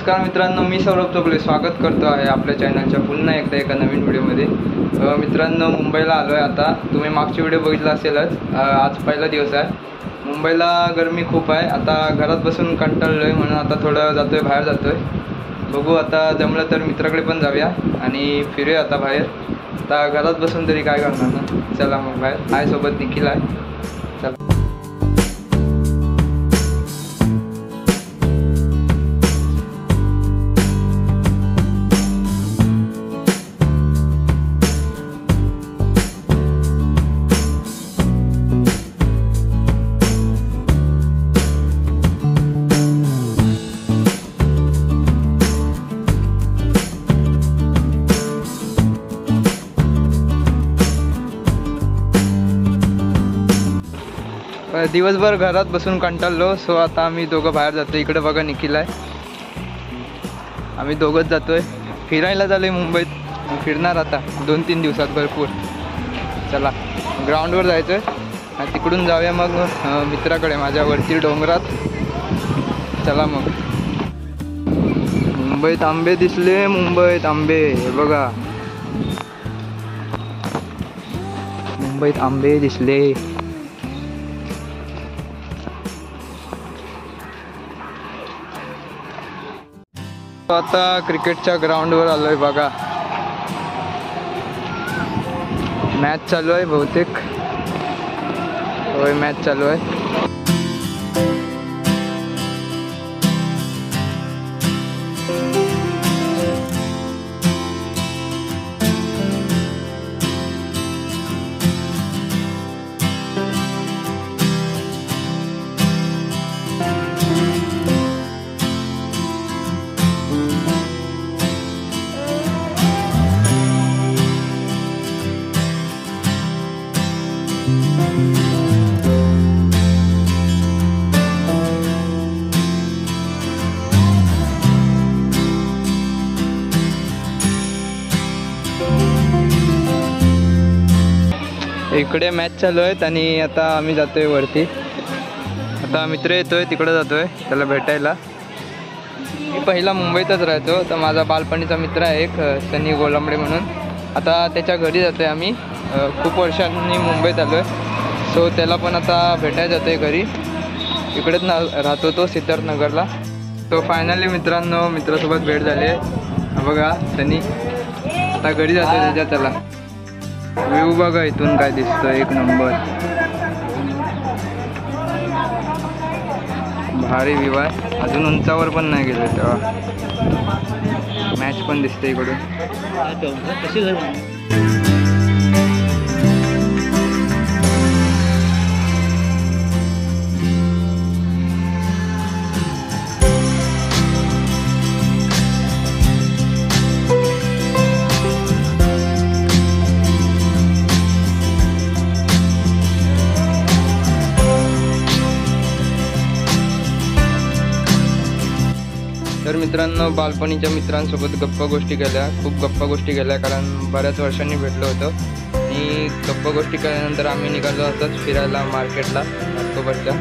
नमस्कार मित्रांनो, मी सौरभ चोपले स्वागत करतो आहे आपल्या चॅनलच्या पुन्हा एकदा एका नवीन व्हिडिओमध्ये। मित्रांनो, मुंबईला आलो आहे आता। तुम्ही मागची व्हिडिओ बघितला असेलच। आज पहिला दिवस आहे। मुंबईला गरमी खूप आहे। आता घरात बसून कंटाळलो आहे म्हणून आता थोडं जातोय, बाहेर जातोय। बघू आता जमलं तर मित्राकडे पण जाऊया आणि फिरूया आता बाहेर। आता घरात बसून तरी काय करणार ना, चला मग बाहेर। आहे सोबत निखिल आहे, चला। दिवसभर घरात बसून कंटाळलो, सो आता आम्ही दोघं बाहेर जातो। इकडे बघा निखिल आहे, आम्ही दोघंच जातोय फिरायला। झालोय मुंबईत, फिरणार आता 2-3 दिवसात भरपूर। चला ग्राउंडवर जायचं आणि तिकडून जाऊया मग मित्राकडे, माझ्या वरती डोंगरात। चला मग। मुंबईत आंबे दिसले, मुंबईत आंबे, हे बघा मुंबईत आंबे दिसले। आता क्रिकेटच्या ग्राउंडवर आलोय बघा, मॅच चालू आहे बहुतेक। होय, मॅच चालू आहे। इकडे मॅच चालू आहेत आणि आता आम्ही जातोय वरती। आता मित्र येतोय, तिकडे जातोय त्याला भेटायला। मी पहिला मुंबईतच राहतो, तर माझा बालपणीचा मित्र आहे एक सनी गोलांबडे म्हणून। आता त्याच्या घरी जातोय आम्ही। खूप वर्षांनी मुंबईत आलोय, सो त्याला पण आता भेटायला जातोय घरी। इकडेच राहतो तो, सिद्धार्थनगरला। तो फायनली मित्रांनो, मित्रासोबत भेट झाली आहे बघा, सनी। आता घरी जातोय त्याच्या। त्याला व्ह्यू बघा इथून काय दिसतोय, एक नंबर भारी व्ह्यू आहे। अजून उंचावर पण नाही गेलो तेव्हा। मॅच पण दिसते इकडून। तर मित्रांनो, बालपणीच्या मित्रांसोबत गप्पा गोष्टी केल्या, खूप गप्पा गोष्टी केल्या, कारण बऱ्याच वर्षांनी भेटलो होतो। आणि गप्पा गोष्टी केल्यानंतर आम्ही निघालो असंच फिरायला मार्केटला ऑक्टोबरच्या।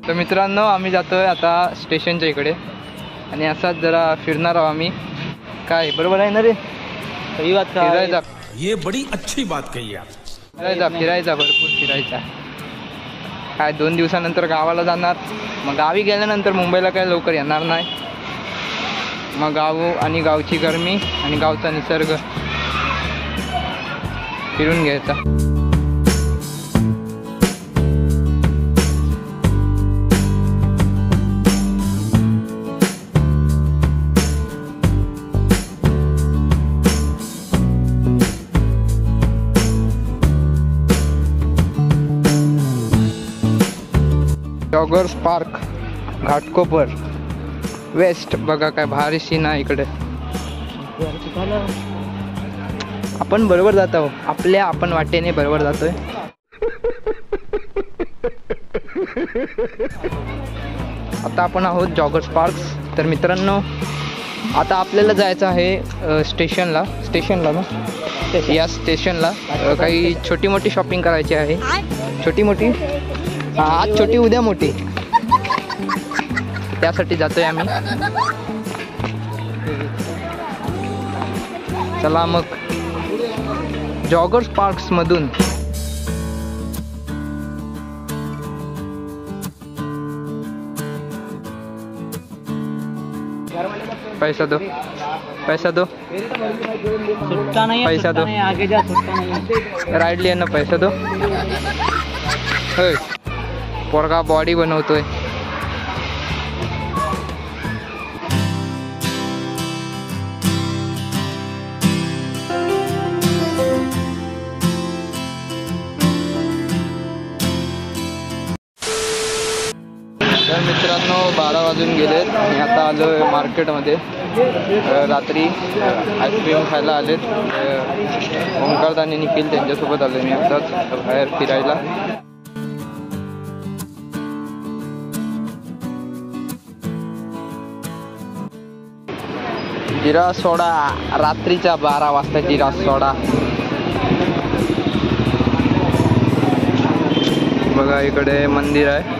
तर मित्रांनो, आम्ही जातोय आता स्टेशनच्या इकडे आणि असाच जरा फिरणार आहोत आम्ही। काय बरोबर आहे ना रे? सही बात का? फिरायचा, ये बड़ी अच्छी बात कही आप। फिरायचा भरपूर फिरायचा। काय 2 दिवसानंतर गावाला जाणार, मग गावी गेल्यानंतर मुंबईला काय लवकर येणार नाही। मग गाव आणि गावची गरमी आणि गावचा निसर्ग फिरून घ्यायचा। Joggers park Ghatkopar west. बघा काय भारी सीन आहे इकडे. आपण बरोबर जात आहोत, आपण वाटेने बरोबर जातोय. आता आपण आहोत जॉगर्स पार्क. तर मित्रांनो आता आपल्याला जायचं आहे स्टेशनला ना, या स्टेशनला काही छोटी मोठी शॉपिंग करायची आहे. छोटी मोठी आज छोटी उद्या मोठी, त्यासाठी जातोय आम्ही. चला मग जॉगर्स पार्क्स मधून पैसा दो पैसा दो पैसा दो, राईड लिया ना, पैसा दो. पोरगा बॉडी बनवतोय. तर मित्रांनो 12 वाजून गेलेत आणि आता आलो मार्केटमध्ये. रात्री आईस्क्रीम खायला आलेत. ओंकार आणि निखिल त्यांच्यासोबत आलो मी आताच बाहेर फिरायला. जिरा सोडा, रात्रीच्या 12 वाजता जिरा सोडा. बघा इकडे मंदिर आहे.